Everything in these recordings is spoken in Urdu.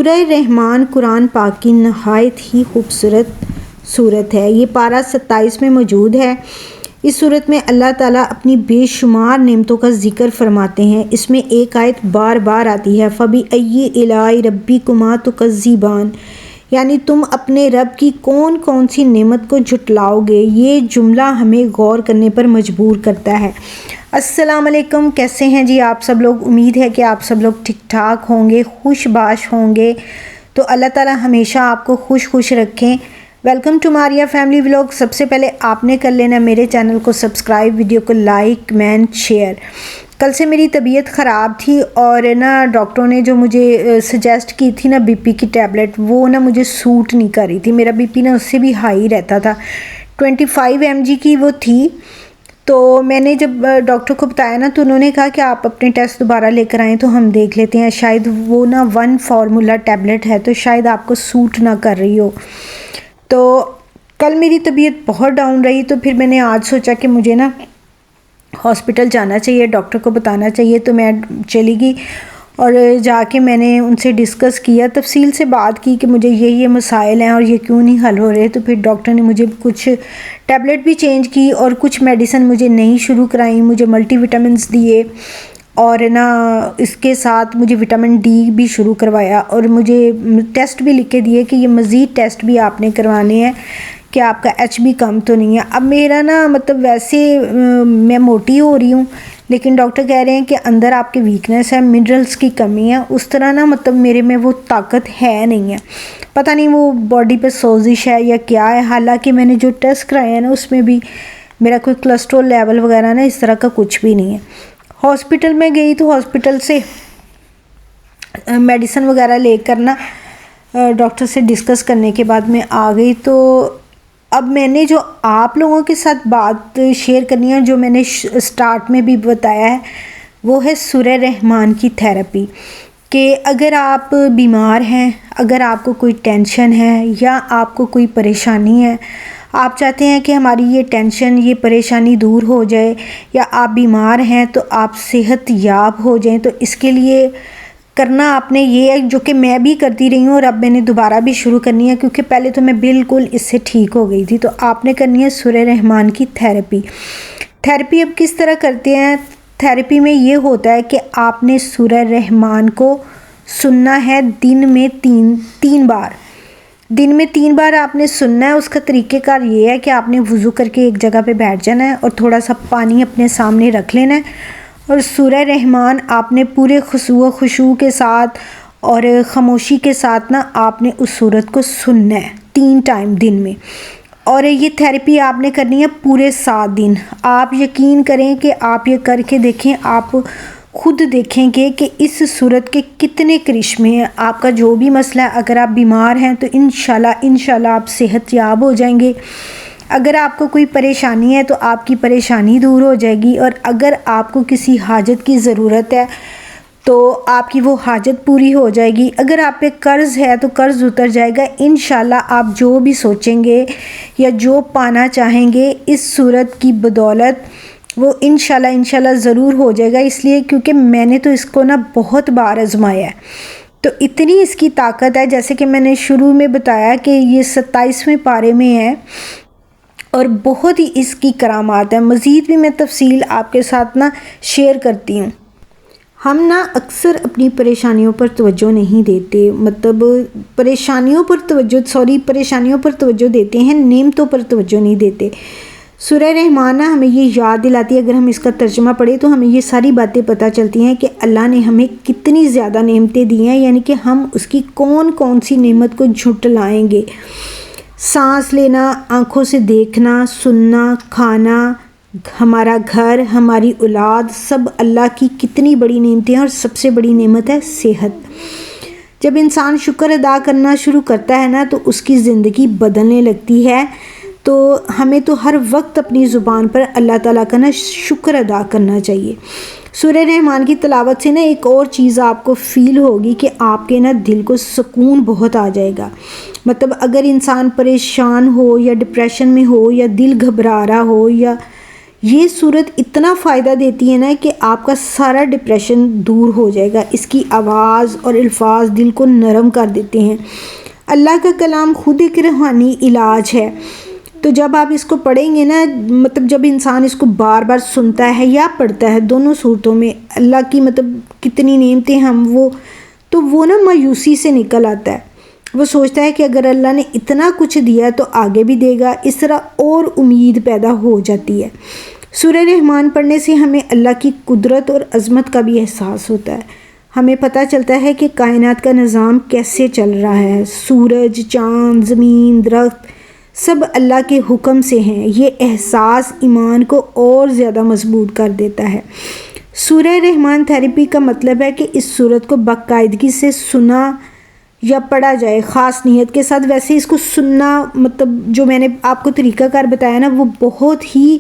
سورہ رحمان قرآن پاک کی نہایت ہی خوبصورت صورت ہے۔ یہ پارہ 27 میں موجود ہے۔ اس صورت میں اللہ تعالیٰ اپنی بے شمار نعمتوں کا ذکر فرماتے ہیں۔ اس میں ایک آیت بار بار آتی ہے، فَبِأَيِّ آلاءِ رَبِّكُمَا تُكَذِّبَانِ، یعنی تم اپنے رب کی کون کون سی نعمت کو جھٹلاؤ گے۔ یہ جملہ ہمیں غور کرنے پر مجبور کرتا ہے۔ السلام علیکم، کیسے ہیں جی آپ سب لوگ؟ امید ہے کہ آپ سب لوگ ٹھیک ٹھاک ہوں گے، خوش باش ہوں گے۔ تو اللہ تعالیٰ ہمیشہ آپ کو خوش رکھیں۔ Welcome to Maria family vlog. سب سے پہلے آپ نے کر لینا میرے چینل کو سبسکرائب، ویڈیو کو لائک کمنٹ شیئر۔ کل سے میری طبیعت خراب تھی اور ڈاکٹروں نے جو مجھے سجیسٹ کی تھی بی پی کی ٹیبلٹ، وہ مجھے سوٹ نہیں کر رہی تھی۔ میرا بی پی اس سے بھی ہائی رہتا تھا، 25 mg کی وہ تھی۔ تو میں نے جب ڈاکٹر کو بتایا تو انہوں نے کہا کہ آپ اپنے ٹیسٹ دوبارہ لے کر آئیں تو ہم دیکھ لیتے ہیں، شاید وہ 1 فارمولا ٹیبلٹ ہے تو شاید آپ کو سوٹ نہ کر رہی ہو۔ تو کل میری طبیعت بہت ڈاؤن رہی، تو پھر میں نے آج سوچا کہ مجھے ہاسپٹل جانا چاہیے، ڈاکٹر کو بتانا چاہیے۔ تو میں چلی گئی اور جا کے میں نے ان سے ڈسکس کیا، تفصیل سے بات کی کہ مجھے یہ مسائل ہیں اور یہ کیوں نہیں حل ہو رہے۔ تو پھر ڈاکٹر نے مجھے کچھ ٹیبلٹ بھی چینج کی اور کچھ میڈیسن مجھے نہیں شروع کرائیں، مجھے ملٹی وٹامنس دیے اور اس کے ساتھ مجھے وٹامن ڈی بھی شروع کروایا، اور مجھے ٹیسٹ بھی لکھ کے دیے کہ یہ مزید ٹیسٹ بھی آپ نے کروانے ہیں کہ آپ کا ایچ بی کم تو نہیں ہے۔ اب میرا ویسے میں موٹی ہو رہی ہوں، لیکن ڈاکٹر کہہ رہے ہیں کہ اندر آپ کے ویکنس ہے، منرلز کی کمی ہے، اس طرح میرے میں وہ طاقت ہے نہیں ہے، پتہ نہیں وہ باڈی پہ سوزش ہے یا کیا ہے۔ حالانکہ میں نے جو ٹیسٹ کرائے ہیں اس میں بھی میرا کوئی کولیسٹرول لیول وغیرہ اس طرح کا کچھ بھی نہیں ہے۔ ہاسپٹل میں گئی تو ہاسپٹل سے میڈیسن وغیرہ لے کر ڈاکٹر سے ڈسکس کرنے کے بعد میں آ گئی۔ تو اب میں نے جو آپ لوگوں کے ساتھ بات شیئر کرنی ہے، جو میں نے سٹارٹ میں بھی بتایا ہے، وہ ہے سورہ رحمان کی تھیراپی۔ کہ اگر آپ بیمار ہیں، اگر آپ کو کوئی ٹینشن ہے یا آپ کو کوئی پریشانی ہے، آپ چاہتے ہیں کہ ہماری یہ ٹینشن یہ پریشانی دور ہو جائے، یا آپ بیمار ہیں تو آپ صحت یاب ہو جائیں، تو اس کے لیے کرنا آپ نے یہ ہے جو کہ میں بھی کرتی رہی ہوں اور اب میں نے دوبارہ بھی شروع کرنی ہے، کیونکہ پہلے تو میں بالکل اس سے ٹھیک ہو گئی تھی۔ تو آپ نے کرنی ہے سورہ رحمان کی تھیراپی۔ تھیراپی اب کس طرح کرتے ہیں؟ تھیراپی میں یہ ہوتا ہے کہ آپ نے سورہ رحمان کو سننا ہے دن میں تین بار۔ دن میں 3 بار آپ نے سننا ہے۔ اس کا طریقہ کار یہ ہے کہ آپ نے وضو کر کے ایک جگہ پہ بیٹھ جانا ہے اور تھوڑا سا پانی اپنے سامنے رکھ لینا ہے، اور سورہ رحمان آپ نے پورے خشوع کے ساتھ اور خاموشی کے ساتھ آپ نے اس سورت کو سننا ہے 3 ٹائم دن میں۔ اور یہ تھیراپی آپ نے کرنی ہے پورے 7 دن۔ آپ یقین کریں کہ آپ یہ کر کے دیکھیں، آپ خود دیکھیں گے کہ اس صورت کے کتنے کرشمے ہیں۔ آپ کا جو بھی مسئلہ ہے، اگر آپ بیمار ہیں تو انشاءاللہ آپ صحت یاب ہو جائیں گے۔ اگر آپ کو کوئی پریشانی ہے تو آپ کی پریشانی دور ہو جائے گی، اور اگر آپ کو کسی حاجت کی ضرورت ہے تو آپ کی وہ حاجت پوری ہو جائے گی۔ اگر آپ پہ قرض ہے تو قرض اتر جائے گا۔ انشاءاللہ آپ جو بھی سوچیں گے یا جو پانا چاہیں گے اس صورت کی بدولت، وہ انشاءاللہ ضرور ہو جائے گا۔ اس لیے کیونکہ میں نے تو اس کو بہت بار آزمایا ہے، تو اتنی اس کی طاقت ہے، جیسے کہ میں نے شروع میں بتایا کہ یہ 27ویں پارے میں ہے اور بہت ہی اس کی کرامات ہیں۔ مزید بھی میں تفصیل آپ کے ساتھ شیئر کرتی ہوں۔ ہم اکثر اپنی پریشانیوں پر توجہ نہیں دیتے، پریشانیوں پر توجہ دیتے ہیں، نعمتوں پر توجہ نہیں دیتے۔ سورہ رحمان ہمیں یہ یاد دلاتی ہے، اگر ہم اس کا ترجمہ پڑھیں تو ہمیں یہ ساری باتیں پتہ چلتی ہیں کہ اللہ نے ہمیں کتنی زیادہ نعمتیں دی ہیں، یعنی کہ ہم اس کی کون سی نعمت کو جھٹلائیں گے۔ سانس لینا، آنکھوں سے دیکھنا، سننا، کھانا، ہمارا گھر، ہماری اولاد، سب اللہ کی کتنی بڑی نعمتیں ہیں، اور سب سے بڑی نعمت ہے صحت۔ جب انسان شکر ادا کرنا شروع کرتا ہے تو اس کی زندگی بدلنے لگتی ہے۔ تو ہمیں تو ہر وقت اپنی زبان پر اللہ تعالیٰ کا شکر ادا کرنا چاہیے۔ سورہ رحمان کی تلاوت سے ایک اور چیز آپ کو فیل ہوگی کہ آپ کے دل کو سکون بہت آ جائے گا۔ اگر انسان پریشان ہو یا ڈپریشن میں ہو یا دل گھبرا رہا ہو یہ صورت اتنا فائدہ دیتی ہے نا کہ آپ کا سارا ڈپریشن دور ہو جائے گا. اس کی آواز اور الفاظ دل کو نرم کر دیتے ہیں. اللہ کا کلام خود ایک روحانی علاج ہے. تو جب آپ اس کو پڑھیں گے نا، مطلب جب انسان اس کو بار بار سنتا ہے یا پڑھتا ہے، دونوں صورتوں میں اللہ کی مطلب کتنی نعمتیں وہ نا مایوسی سے نکل آتا ہے. وہ سوچتا ہے کہ اگر اللہ نے اتنا کچھ دیا تو آگے بھی دے گا. اس طرح اور امید پیدا ہو جاتی ہے. سورہ رحمان پڑھنے سے ہمیں اللہ کی قدرت اور عظمت کا بھی احساس ہوتا ہے. ہمیں پتہ چلتا ہے کہ کائنات کا نظام کیسے چل رہا ہے. سورج، چاند، زمین، درخت سب اللہ کے حکم سے ہیں. یہ احساس ایمان کو اور زیادہ مضبوط کر دیتا ہے. سورہ رحمان تھیراپی کا مطلب ہے کہ اس صورت کو باقاعدگی سے سنا یا پڑھا جائے خاص نیت کے ساتھ. ویسے اس کو سننا مطلب جو میں نے آپ کو طریقہ کار بتایا نا، وہ بہت ہی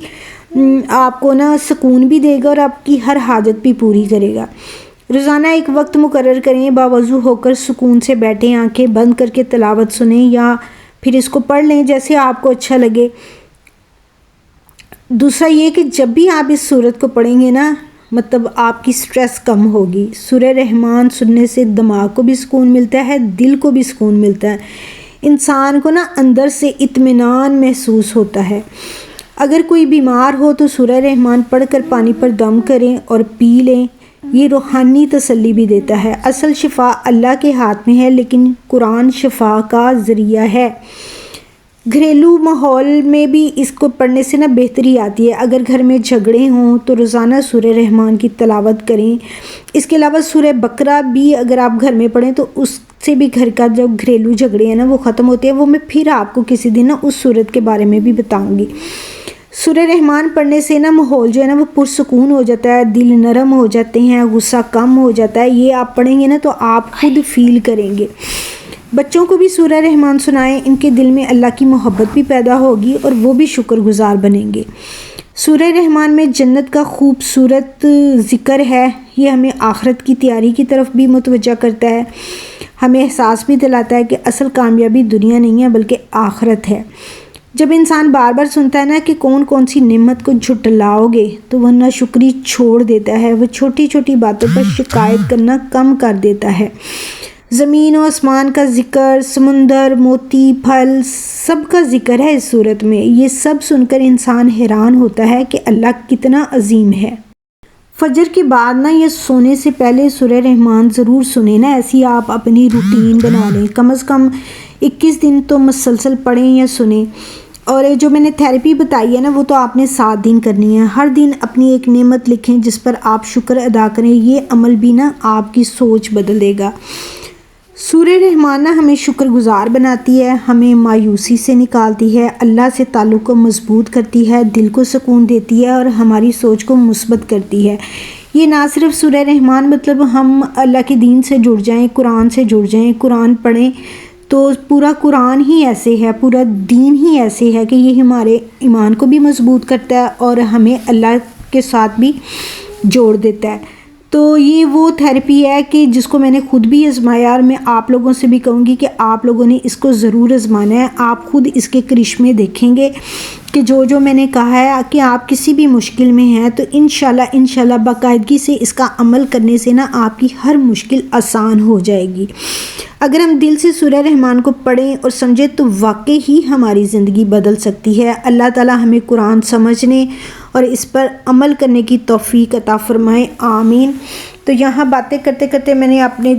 آپ کو نا سکون بھی دے گا اور آپ کی ہر حاجت بھی پوری کرے گا. روزانہ ایک وقت مقرر کریں، باوضو ہو کر سکون سے بیٹھیں، آنکھیں بند کر کے تلاوت سنیں یا پھر اس کو پڑھ لیں جیسے آپ کو اچھا لگے. دوسرا یہ کہ جب بھی آپ اس صورت کو پڑھیں گے نا، مطلب آپ کی سٹریس کم ہوگی. سورہ رحمان سننے سے دماغ کو بھی سکون ملتا ہے، دل کو بھی سکون ملتا ہے. انسان کو نا اندر سے اطمینان محسوس ہوتا ہے. اگر کوئی بیمار ہو تو سورہ رحمان پڑھ کر پانی پر دم کریں اور پی لیں. یہ روحانی تسلی بھی دیتا ہے. اصل شفا اللہ کے ہاتھ میں ہے، لیکن قرآن شفا کا ذریعہ ہے. گھریلو ماحول میں بھی اس کو پڑھنے سے نا بہتری آتی ہے. اگر گھر میں جھگڑے ہوں تو روزانہ سورہ رحمان کی تلاوت کریں. اس کے علاوہ سورہ بقرہ بھی اگر آپ گھر میں پڑھیں تو اس سے بھی گھر کا جو گھریلو جھگڑے ہیں نا وہ ختم ہوتے ہیں. وہ میں پھر آپ کو کسی دن نا اس صورت کے بارے میں بھی بتاؤں گی. سورہ رحمان پڑھنے سے نا ماحول جو ہے نا وہ پرسکون ہو جاتا ہے، دل نرم ہو جاتے ہیں، غصہ کم ہو جاتا ہے. یہ آپ پڑھیں گے نا تو آپ خود فیل کریں گے. بچوں کو بھی سورہ رحمان سنائیں، ان کے دل میں اللہ کی محبت بھی پیدا ہوگی اور وہ بھی شکر گزار بنیں گے. سورہ رحمان میں جنت کا خوبصورت ذکر ہے. یہ ہمیں آخرت کی تیاری کی طرف بھی متوجہ کرتا ہے. ہمیں احساس بھی دلاتا ہے کہ اصل کامیابی دنیا نہیں ہے بلکہ آخرت ہے. جب انسان بار بار سنتا ہے نا کہ کون سی نعمت کو جھٹلاؤ گے تو وہ ناشکری چھوڑ دیتا ہے. وہ چھوٹی چھوٹی باتوں پر شکایت کرنا کم کر دیتا ہے. زمین و آسمان کا ذکر، سمندر، موتی، پھل سب کا ذکر ہے اس صورت میں. یہ سب سن کر انسان حیران ہوتا ہے کہ اللہ کتنا عظیم ہے. فجر کے بعد نا یہ سونے سے پہلے سورہ رحمان ضرور سنیں نا. ایسی آپ اپنی روٹین بنا لیں. کم از کم 21 دن تو مسلسل پڑھیں یا سنیں. اور جو میں نے تھیراپی بتائی ہے نا وہ تو آپ نے 7 دن کرنی ہے. ہر دن اپنی ایک نعمت لکھیں جس پر آپ شکر ادا کریں. یہ عمل بھی نا آپ کی سوچ بدل دے گا. سورہ رحمان نا ہمیں شکر گزار بناتی ہے، ہمیں مایوسی سے نکالتی ہے، اللہ سے تعلق کو مضبوط کرتی ہے، دل کو سکون دیتی ہے اور ہماری سوچ کو مثبت کرتی ہے. یہ نہ صرف سورہ رحمان مطلب ہم اللہ کے دین سے جڑ جائیں، قرآن سے جڑ جائیں، قرآن پڑھیں تو پورا قرآن ہی ایسے ہے، پورا دین ہی ایسے ہے کہ یہ ہمارے ایمان کو بھی مضبوط کرتا ہے اور ہمیں اللہ کے ساتھ بھی جوڑ دیتا ہے. تو یہ وہ تھیراپی ہے کہ جس کو میں نے خود بھی آزمایا اور میں آپ لوگوں سے بھی کہوں گی کہ آپ لوگوں نے اس کو ضرور آزمانا ہے. آپ خود اس کے کرشمے دیکھیں گے کہ جو میں نے کہا ہے کہ آپ کسی بھی مشکل میں ہیں تو انشاءاللہ باقاعدگی سے اس کا عمل کرنے سے نا آپ کی ہر مشکل آسان ہو جائے گی. اگر ہم دل سے سورہ رحمان کو پڑھیں اور سمجھیں تو واقعی ہی ہماری زندگی بدل سکتی ہے. اللہ تعالی ہمیں قرآن سمجھنے اور اس پر عمل کرنے کی توفیق عطا فرمائے، آمین. تو یہاں باتیں کرتے کرتے میں نے اپنے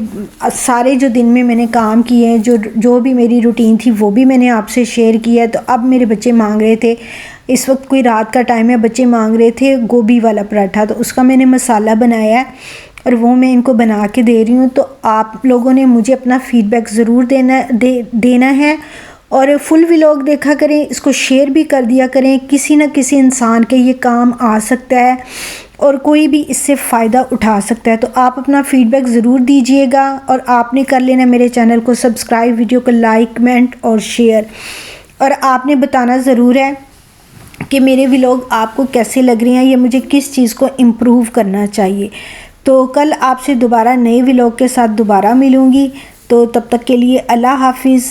سارے جو دن میں نے کام کیے ہیں، جو بھی میری روٹین تھی وہ بھی میں نے آپ سے شیئر کیا ہے. تو اب میرے بچے مانگ رہے تھے، اس وقت کوئی رات کا ٹائم ہے، بچے مانگ رہے تھے گوبھی والا پراٹھا، تو اس کا میں نے مسالہ بنایا ہے اور وہ میں ان کو بنا کے دے رہی ہوں. تو آپ لوگوں نے مجھے اپنا فیڈ بیک ضرور دینا ہے اور فل ولاگ دیکھا کریں، اس کو شیئر بھی کر دیا کریں. کسی نہ کسی انسان کے یہ کام آ سکتا ہے اور کوئی بھی اس سے فائدہ اٹھا سکتا ہے. تو آپ اپنا فیڈ بیک ضرور دیجئے گا اور آپ نے کر لینا میرے چینل کو سبسکرائب، ویڈیو کو لائک، کمنٹ اور شیئر. اور آپ نے بتانا ضرور ہے کہ میرے ولاگ آپ کو کیسے لگ رہے ہیں یا مجھے کس چیز کو امپروو کرنا چاہیے. تو کل آپ سے دوبارہ نئے ولاگ کے ساتھ دوبارہ ملوں گی. تو تب تک کے لیے اللہ حافظ.